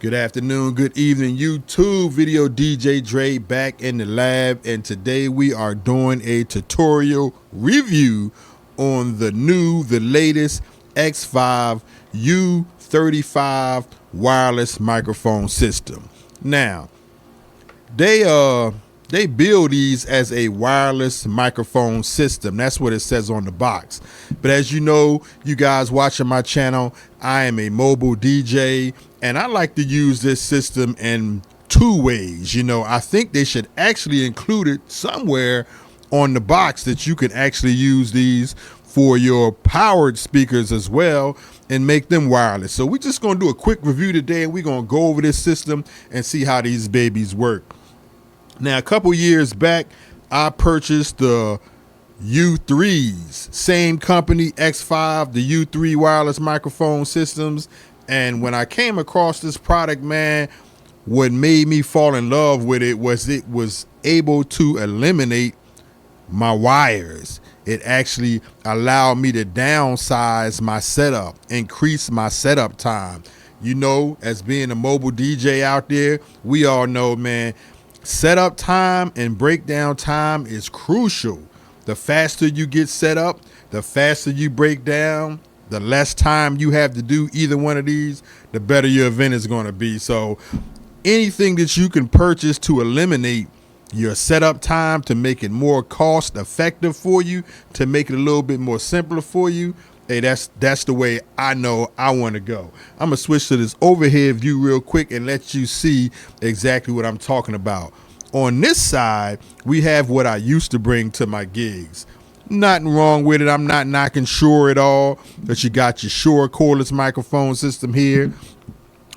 Good afternoon, good evening, YouTube. Video DJ Dre back in the lab, and today we are doing a tutorial review on the latest Xvive U35 wireless microphone system. Now, they build these as a wireless microphone system. That's what it says on the box. But as you know, you guys watching my channel, I am a mobile DJ, and I like to use this system in two ways. You know, I think they should actually include it somewhere on the box that you can actually use these for your powered speakers as well and make them wireless. So we're just going to do a quick review today, and we're going to go over this system and see how these babies work. Now, a couple years back, I purchased the U3s, same company, Xvive, the U3 wireless microphone systems. And when I came across this product, man, what made me fall in love with it was able to eliminate my wires. It actually allowed me to downsize my setup, increase my setup time. You know, as being a mobile DJ out there, we all know, man, setup time and breakdown time is crucial. The faster you get set up, the faster you break down, the less time you have to do either one of these, the better your event is going to be. So anything that you can purchase to eliminate your setup time, to make it more cost effective for you, to make it a little bit more simpler for you, hey, that's the way I know I want to go. I'm gonna switch to this overhead view real quick and let you see exactly what I'm talking about. On this side, we have what I used to bring to my gigs. Nothing wrong with it. I'm not knocking Shure at all, but you got your Shure cordless microphone system here.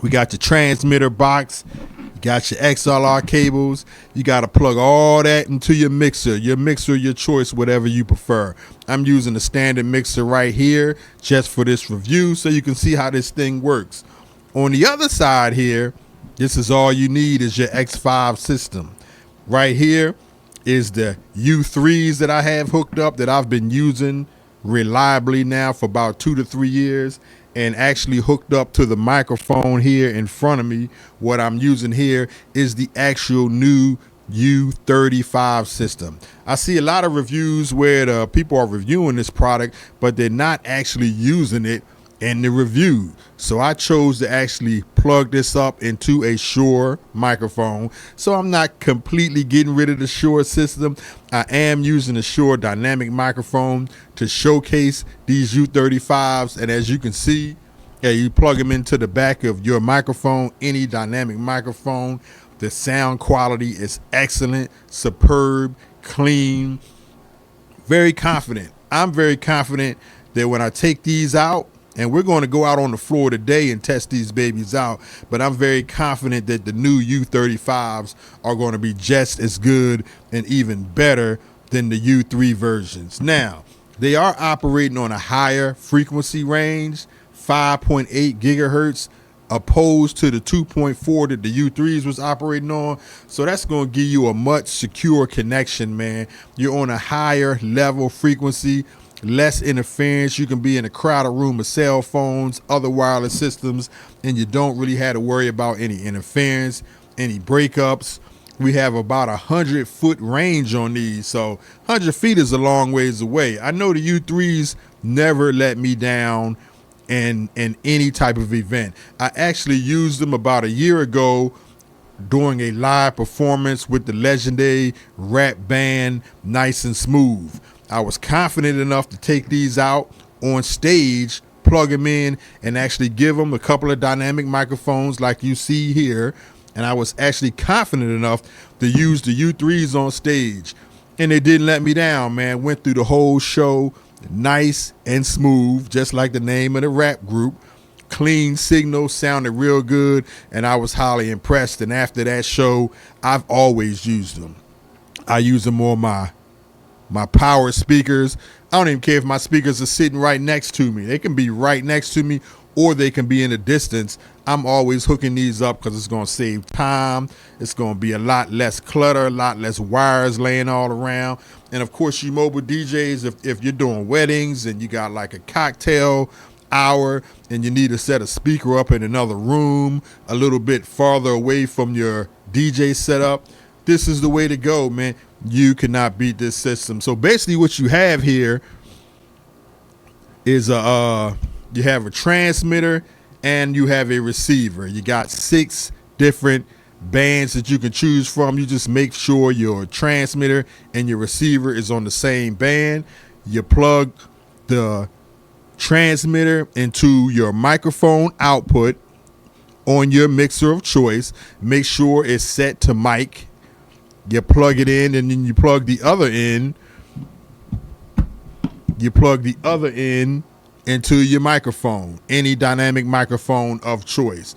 We got your transmitter box. You got your XLR cables. You got to plug all that into your mixer, your choice, whatever you prefer. I'm using a standard mixer right here just for this review so you can see how this thing works. On the other side here, this is all you need is your Xvive system. Right here is the U3s that I have hooked up that I've been using reliably now for about 2 to 3 years, and actually hooked up to the microphone here in front of me. What I'm using here is the actual new U35 system. I see a lot of reviews where the people are reviewing this product, but they're not actually using it in the review. So I chose to actually plug this up into a Shure microphone. So I'm not completely getting rid of the Shure system. I am using a Shure dynamic microphone to showcase these U35s. And as you can see, yeah, you plug them into the back of your microphone, any dynamic microphone. The sound quality is excellent, superb, clean, very confident. I'm very confident that when I take these out, and we're going to go out on the floor today and test these babies out, but I'm very confident that the new U35s are going to be just as good and even better than the U3 versions. Now, they are operating on a higher frequency range, 5.8 gigahertz, opposed to the 2.4 that the U3s was operating on. So that's going to give you a much secure connection, man. You're on a higher level frequency, less interference. You can be in a crowded room of cell phones, other wireless systems, and you don't really have to worry about any interference, any breakups. We have about 100-foot range on these, so 100 feet is a long ways away. I know the U3s never let me down in any type of event. I actually used them about a year ago during a live performance with the legendary rap band Nice and Smooth. I was confident enough to take these out on stage, plug them in, and actually give them a couple of dynamic microphones like you see here. And I was actually confident enough to use the U3s on stage. And they didn't let me down, man. Went through the whole show, nice and smooth, just like the name of the rap group. Clean signal, sounded real good, and I was highly impressed. And after that show, I've always used them. I use them on my power speakers. I don't even care if my speakers are sitting right next to me. They can be right next to me, or they can be in the distance. I'm always hooking these up because it's going to save time. It's going to be a lot less clutter, a lot less wires laying all around. And of course, you mobile DJs, if you're doing weddings and you got like a cocktail hour and you need to set a speaker up in another room a little bit farther away from your DJ setup, this is the way to go, man. You cannot beat this system. So basically what you have here is you have a transmitter and you have a receiver. You got 6 different bands that you can choose from. You just make sure your transmitter and your receiver is on the same band. You plug the transmitter into your microphone output on your mixer of choice. Make sure it's set to mic. You plug it in, and then you plug the other end. You plug the other end into your microphone, any dynamic microphone of choice.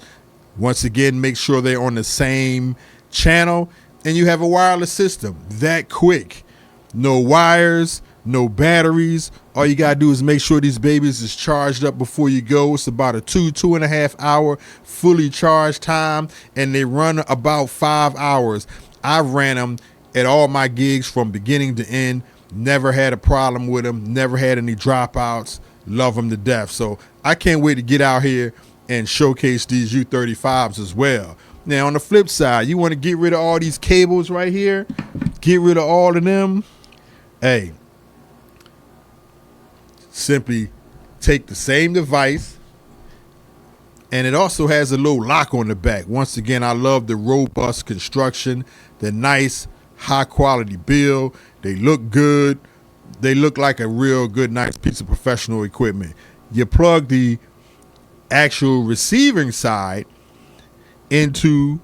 Once again, make sure they're on the same channel, and you have a wireless system. That quick. No wires, no batteries. All you gotta do is make sure these babies is charged up before you go. It's about a 2.5 hour fully charged time, and they run about 5 hours. I've ran them at all my gigs from beginning to end. Never had a problem with them. Never had any dropouts. Love them to death. So I can't wait to get out here and showcase these U35s as well. Now on the flip side, you want to get rid of all these cables right here. Get rid of all of them. Hey, simply take the same device, and it also has a little lock on the back. Once again, I love the robust construction, the nice high quality build. They look good. They look like a real good, nice piece of professional equipment. You plug the actual receiving side into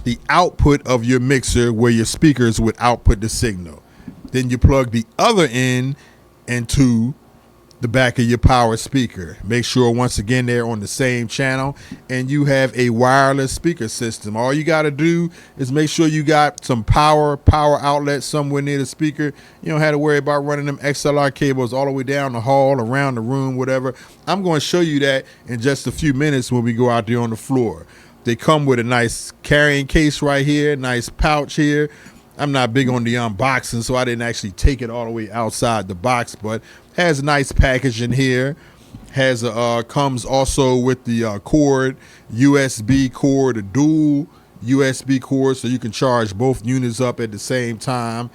the output of your mixer where your speakers would output the signal. Then you plug the other end into the back of your power speaker. Make sure once again they're on the same channel, and you have a wireless speaker system. All you got to do is make sure you got some power outlet somewhere near the speaker. You don't have to worry about running them XLR cables all the way down the hall, around the room, whatever. I'm going to show you that in just a few minutes when we go out there on the floor. They come with a nice carrying case right here, nice pouch here. I'm not big on the unboxing, so I didn't actually take it all the way outside the box, but has nice packaging here. Has a comes also with the cord, USB cord, a dual USB cord, so you can charge both units up at the same time.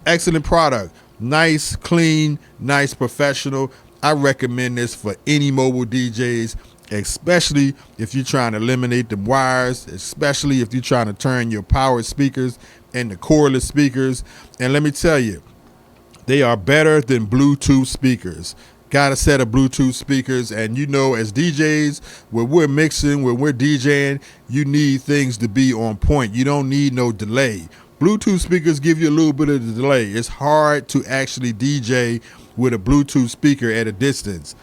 Excellent product. Nice, clean, nice, professional. I recommend this for any mobile DJs, especially if you're trying to eliminate the wires, especially if you're trying to turn your power speakers into cordless speakers. And let me tell you, they are better than Bluetooth speakers. Got a set of Bluetooth speakers, and you know, as DJs, when we're mixing, when we're DJing, you need things to be on point. You don't need no delay. Bluetooth speakers give you a little bit of the delay. It's hard to actually DJ with a Bluetooth speaker at a distance.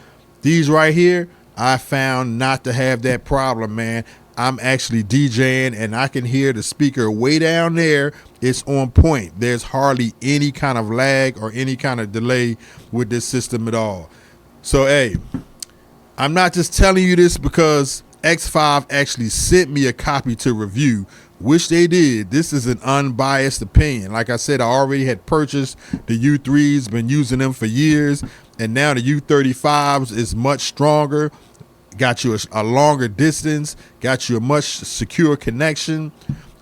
These right here, I found not to have that problem, man. I'm actually DJing and I can hear the speaker way down there. It's on point. There's hardly any kind of lag or any kind of delay with this system at all. So, hey, I'm not just telling you this because Xvive actually sent me a copy to review, which they did. This is an unbiased opinion. Like I said, I already had purchased the U3s, been using them for years, and now the U35s is much stronger. Got you a longer distance, got you a much secure connection.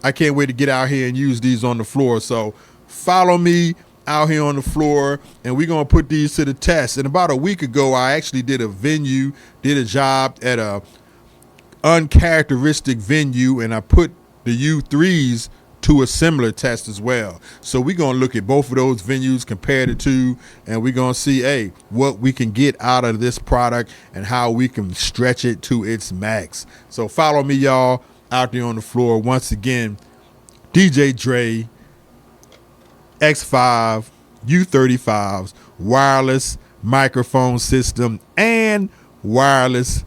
I can't wait to get out here and use these on the floor. So follow me out here on the floor, and we're going to put these to the test. And about a week ago, I actually did a job at a uncharacteristic venue, and I put the U3s to a similar test as well. So we're going to look at both of those venues, compare the two, and we're going to see, hey, what we can get out of this product and how we can stretch it to its max. So follow me, y'all, out there on the floor. Once again, DJ Dre, Xvive U35s, wireless microphone system, and wireless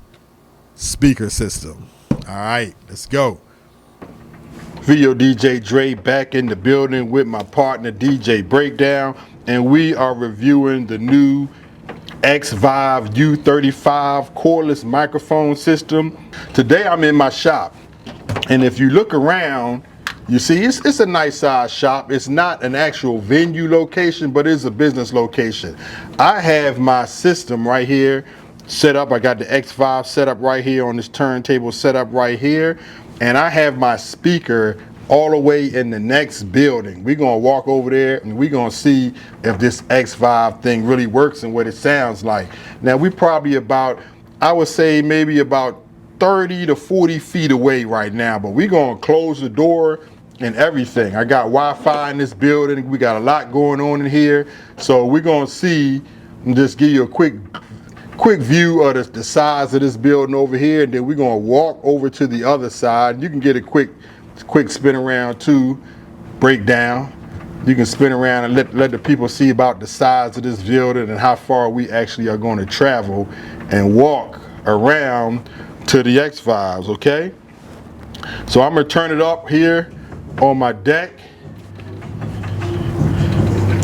speaker system. All right, let's go. Video DJ Dre back in the building with my partner DJ Breakdown, and we are reviewing the new Xvive U35 cordless microphone system. Today I'm in my shop, and if you look around, you see it's a nice size shop. It's not an actual venue location, but it's a business location. I have my system right here set up. I got the Xvive set up right here on this turntable set up right here. And I have my speaker all the way in the next building. We're gonna walk over there and we're gonna see if this Xvive thing really works and what it sounds like. Now we probably about, I would say maybe about 30 to 40 feet away right now, but we're gonna close the door and everything. I got Wi-Fi in this building. We got a lot going on in here. So we're gonna see and just give you a quick view of the size of this building over here, and then we're gonna walk over to the other side. You can get a quick spin around too, breakdown. You can spin around and let the people see about the size of this building and how far we actually are going to travel and walk around to the Xvives, okay? So I'm gonna turn it up here on my deck.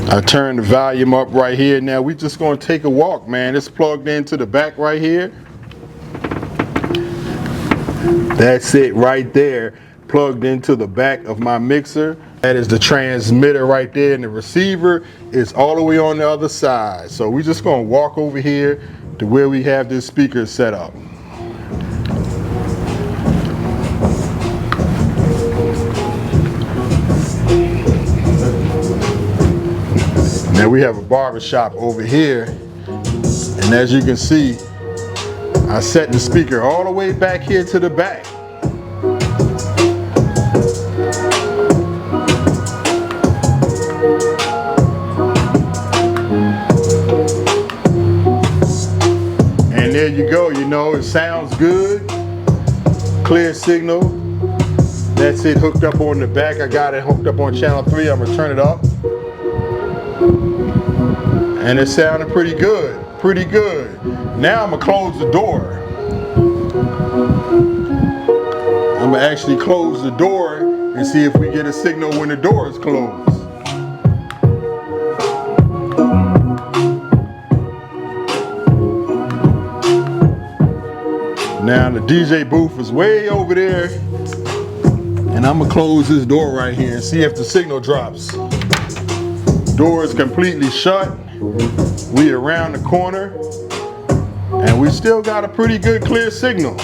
I turn the volume up right here. Now we just gonna take a walk, man. It's plugged into the back right here. That's it right there, plugged into the back of my mixer. That is the transmitter right there, and the receiver is all the way on the other side. So we just gonna walk over here to where we have this speaker set up. Now we have a barber shop over here, and as you can see, I set the speaker all the way back here to the back. And there you go, you know, it sounds good, clear signal. That's it, hooked up on the back. I got it hooked up on channel 3. I'm gonna turn it up. And it sounded pretty good, pretty good. Now I'm gonna close the door. I'm gonna actually close the door and see if we get a signal when the door is closed. Now the DJ booth is way over there, and I'm gonna close this door right here and see if the signal drops. Door is completely shut. We around the corner, and we still got a pretty good clear signal.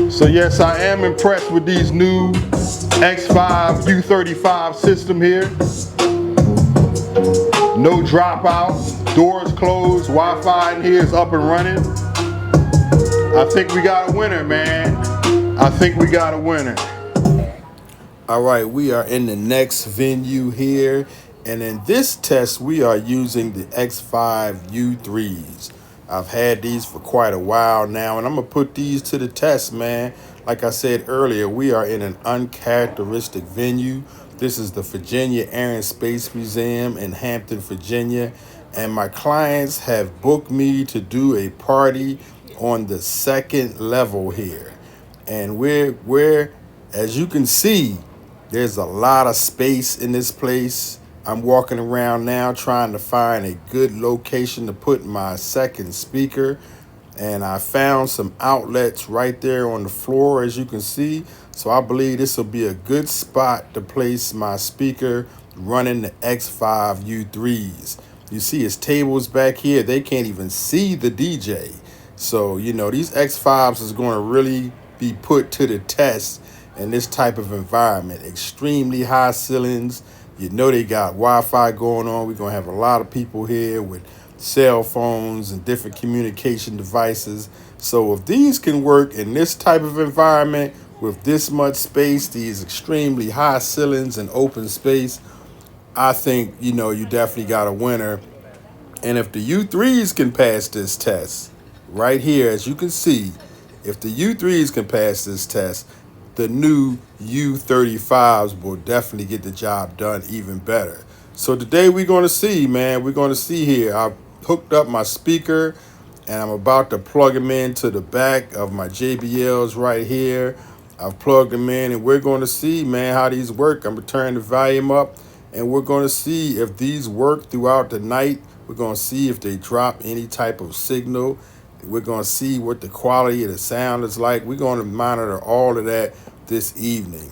So yes, I am impressed with these new Xvive U35 system here. No dropouts, doors closed, Wi-Fi in here is up and running. I think we got a winner, man. I think we got a winner. All right, we are in the next venue here. And in this test, we are using the Xvive U3s. I've had these for quite a while now, and I'm gonna put these to the test, man. Like I said earlier, we are in an uncharacteristic venue. This is the Virginia Air and Space Museum in Hampton, Virginia. And my clients have booked me to do a party on the second level here. And we're, as you can see, there's a lot of space in this place. I'm walking around now trying to find a good location to put my second speaker. And I found some outlets right there on the floor, as you can see. So I believe this will be a good spot to place my speaker running the Xvive U3s. You see his tables back here, they can't even see the DJ. So, you know, these Xvives is going to really be put to the test in this type of environment. Extremely high ceilings. You know they got Wi-Fi going on. We're going to have a lot of people here with cell phones and different communication devices. So if these can work in this type of environment with this much space, these extremely high ceilings and open space, I think, you know, you definitely got a winner. And if the U3s can pass this test, right here, as you can see, if the U3s can pass this test, the new U35s will definitely get the job done even better. So today we're going to see, man, we're going to see here. I've hooked up my speaker, and I'm about to plug them into the back of my JBLs right here. I've plugged them in, and we're going to see, man, how these work. I'm going to turn the volume up, and we're going to see if these work throughout the night. We're going to see if they drop any type of signal. We're going to see what the quality of the sound is like. We're going to monitor all of that this evening.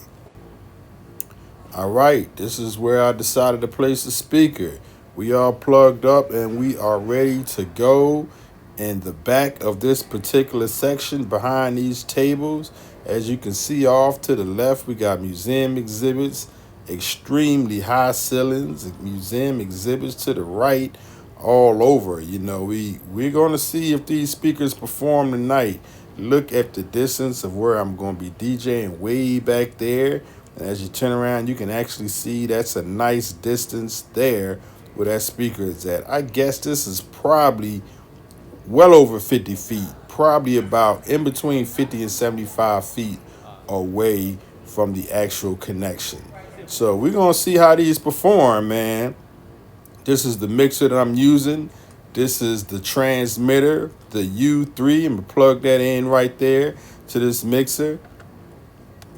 All right, this is where I decided to place the speaker. We are plugged up and we are ready to go. In the back of this particular section behind these tables, as you can see off to the left, we got museum exhibits, extremely high ceilings, museum exhibits to the right, all over. You know, we're going to see if these speakers perform tonight. Look at the distance of where I'm going to be DJing way back there. And as you turn around, you can actually see that's a nice distance there where that speaker is at. I guess this is probably well over 50 feet, probably about in between 50 and 75 feet away from the actual connection. So we're going to see how these perform, man. This is the mixer that I'm using. This is the transmitter, the U3. I'm going to plug that in right there to this mixer.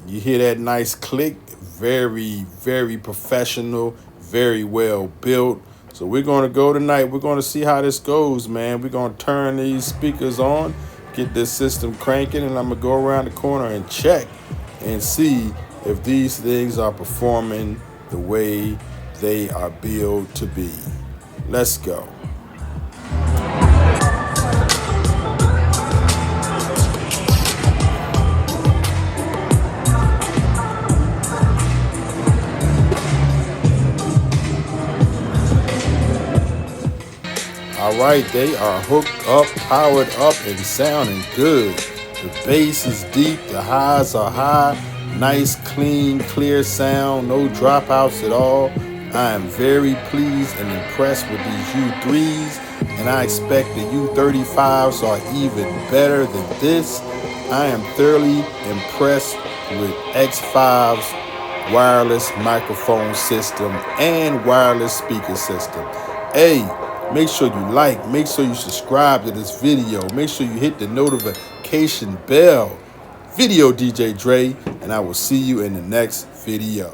You hear that nice click. Very, very professional, very well built. So we're going to go tonight. We're going to see how this goes, man. We're going to turn these speakers on, get this system cranking, and I'm going to go around the corner and check and see if these things are performing the way they are built to be. Let's go. All right, they are hooked up, powered up, and sounding good. The bass is deep, the highs are high, nice, clean, clear sound, no dropouts at all. I am very pleased and impressed with these U3s, and I expect the U35s are even better than this. I am thoroughly impressed with Xvive's wireless microphone system and wireless speaker system. Hey, make sure you like, make sure you subscribe to this video, make sure you hit the notification bell. Video DJ Dre, and I will see you in the next video.